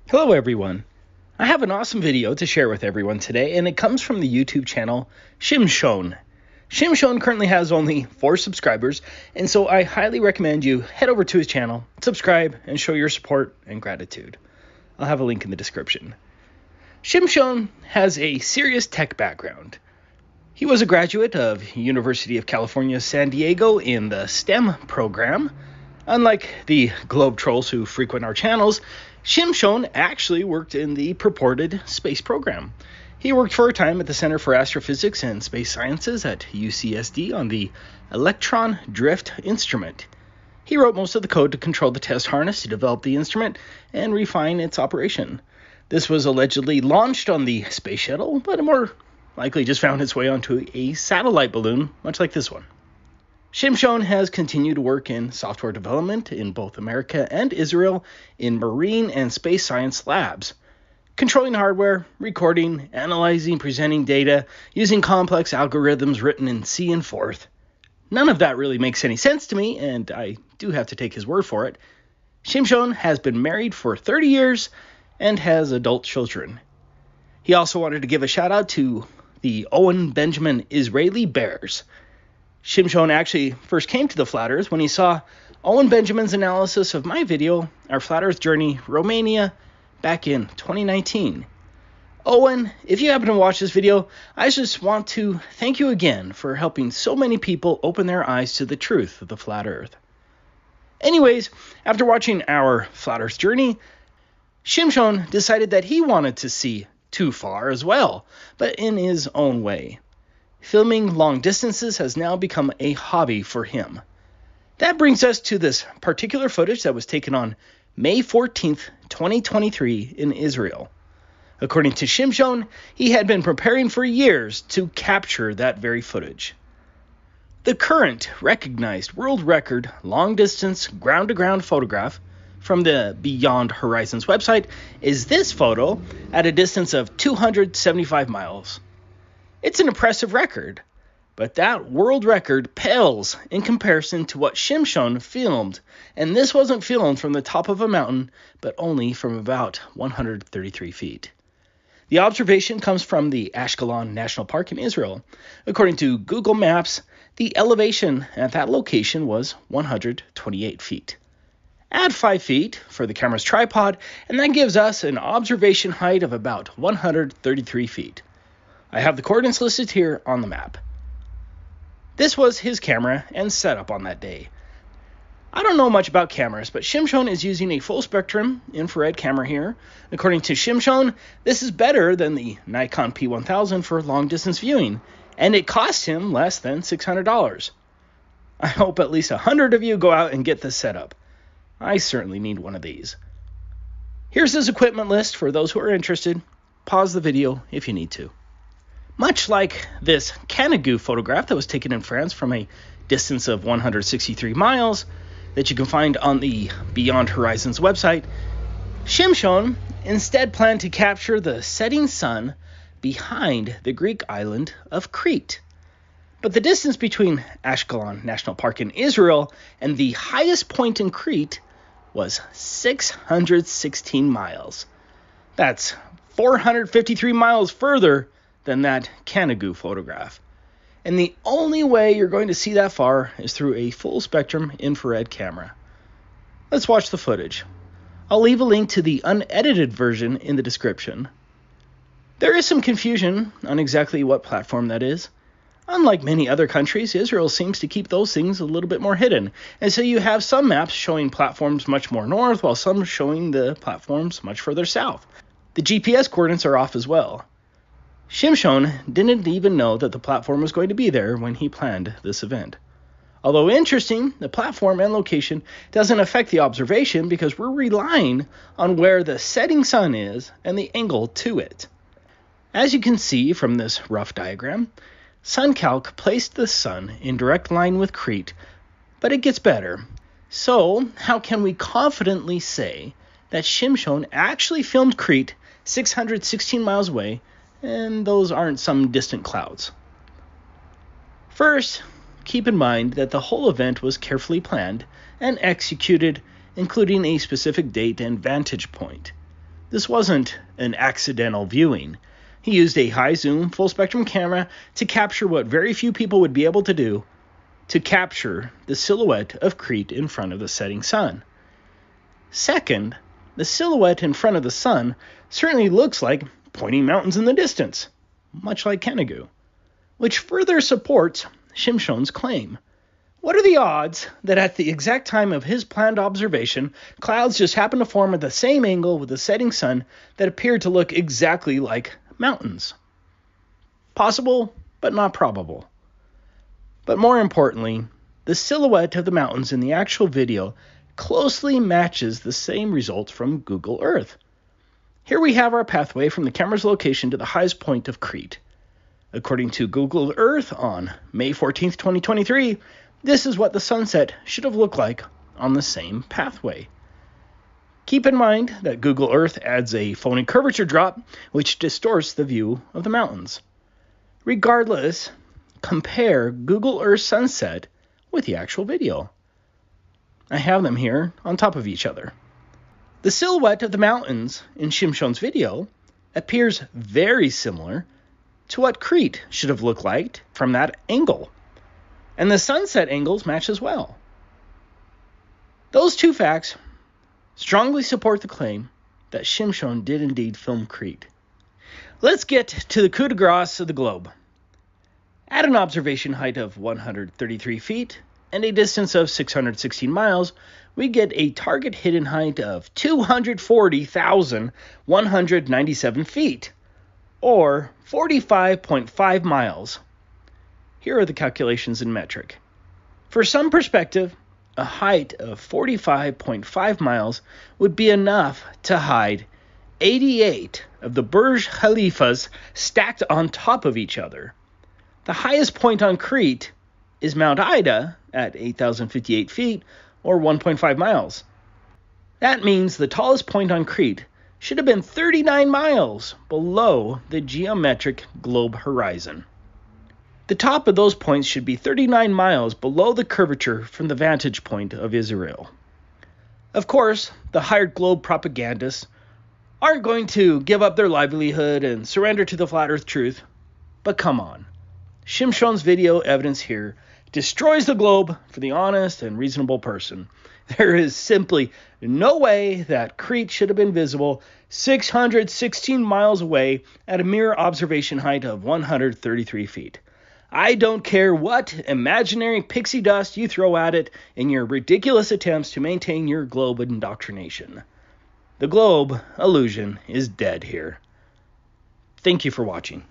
Hello everyone. I have an awesome video to share with everyone today, and it comes from the YouTube channel Shimshon. Shimshon currently has only 4 subscribers, and so I highly recommend you head over to his channel, subscribe, and show your support and gratitude. I'll have a link in the description. Shimshon has a serious tech background. He was a graduate of University of California, San Diego in the STEM program. Unlike the globe trolls who frequent our channels, Shimshon actually worked in the purported space program. He worked for a time at the Center for Astrophysics and Space Sciences at UCSD on the Electron Drift instrument. He wrote most of the code to control the test harness to develop the instrument and refine its operation. This was allegedly launched on the space shuttle, but it more likely just found its way onto a satellite balloon, much like this one. Shimshon has continued to work in software development in both America and Israel in marine and space science labs, controlling hardware, recording, analyzing, presenting data, using complex algorithms written in C and Forth. None of that really makes any sense to me, and I do have to take his word for it. Shimshon has been married for 30 years and has adult children. He also wanted to give a shout out to the Owen Benjamin Israeli Bears. Shimshon actually first came to the Flat Earth when he saw Owen Benjamin's analysis of my video, Our Flat Earth Journey, Romania, back in 2019. Owen, if you happen to watch this video, I just want to thank you again for helping so many people open their eyes to the truth of the Flat Earth. Anyways, after watching Our Flat Earth Journey, Shimshon decided that he wanted to see too far as well, but in his own way. Filming long distances has now become a hobby for him. That brings us to this particular footage that was taken on May 14th, 2023 in Israel. According to Shimshon, he had been preparing for years to capture that very footage. The current recognized world record long-distance ground-to-ground photograph from the Beyond Horizons website is this photo at a distance of 275 miles. It's an impressive record, but that world record pales in comparison to what Shimshon filmed, and this wasn't filmed from the top of a mountain, but only from about 133 feet. The observation comes from the Ashkelon National Park in Israel. According to Google Maps, the elevation at that location was 128 feet. Add 5 feet for the camera's tripod, and that gives us an observation height of about 133 feet. I have the coordinates listed here on the map. This was his camera and setup on that day. I don't know much about cameras, but Shimshon is using a full spectrum infrared camera here. According to Shimshon, this is better than the Nikon P1000 for long distance viewing, and it cost him less than $600. I hope at least 100 of you go out and get this setup. I certainly need one of these. Here's his equipment list for those who are interested. Pause the video if you need to. Much like this Canigou photograph that was taken in France from a distance of 163 miles that you can find on the Beyond Horizons website, Shimshon instead planned to capture the setting sun behind the Greek island of Crete. But the distance between Ashkelon National Park in Israel and the highest point in Crete was 616 miles. That's 453 miles further than that Canigou photograph. And the only way you're going to see that far is through a full spectrum infrared camera. Let's watch the footage. I'll leave a link to the unedited version in the description. There is some confusion on exactly what platform that is. Unlike many other countries, Israel seems to keep those things a little bit more hidden. And so you have some maps showing platforms much more north, while some showing the platforms much further south. The GPS coordinates are off as well. Shimshon didn't even know that the platform was going to be there when he planned this event. Although interesting, the platform and location doesn't affect the observation because we're relying on where the setting sun is and the angle to it. As you can see from this rough diagram, SunCalc placed the sun in direct line with Crete, but it gets better. So, how can we confidently say that Shimshon actually filmed Crete 616 miles away, and those aren't some distant clouds? First, keep in mind that the whole event was carefully planned and executed, including a specific date and vantage point. This wasn't an accidental viewing. He used a high-zoom, full-spectrum camera to capture what very few people would be able to do, to capture the silhouette of Crete in front of the setting sun. Second, the silhouette in front of the sun certainly looks like pointing mountains in the distance, much like Kenegu, which further supports Shimshon's claim. What are the odds that at the exact time of his planned observation, clouds just happen to form at the same angle with the setting sun that appear to look exactly like mountains? Possible, but not probable. But more importantly, the silhouette of the mountains in the actual video closely matches the same results from Google Earth. Here we have our pathway from the camera's location to the highest point of Crete. According to Google Earth on May 14th, 2023, this is what the sunset should have looked like on the same pathway. Keep in mind that Google Earth adds a phony curvature drop, which distorts the view of the mountains. Regardless, compare Google Earth sunset with the actual video. I have them here on top of each other. The silhouette of the mountains in Shimshon's video appears very similar to what Crete should have looked like from that angle. And the sunset angles match as well. Those two facts strongly support the claim that Shimshon did indeed film Crete. Let's get to the coup de grace of the globe. At an observation height of 133 feet and a distance of 616 miles, we get a target hidden height of 240,197 feet, or 45.5 miles. Here are the calculations in metric. For some perspective, a height of 45.5 miles would be enough to hide 88 of the Burj Khalifas stacked on top of each other. The highest point on Crete is Mount Ida at 8,058 feet, or 1.5 miles. That means the tallest point on Crete should have been 39 miles below the geometric globe horizon. The top of those points should be 39 miles below the curvature from the vantage point of Israel. Of course, the hired globe propagandists aren't going to give up their livelihood and surrender to the flat earth truth, but come on. Shimshon's video evidence here destroys the globe for the honest and reasonable person. There is simply no way that Crete should have been visible 616 miles away at a mere observation height of 133 feet. I don't care what imaginary pixie dust you throw at it in your ridiculous attempts to maintain your globe indoctrination. The globe illusion is dead here. Thank you for watching.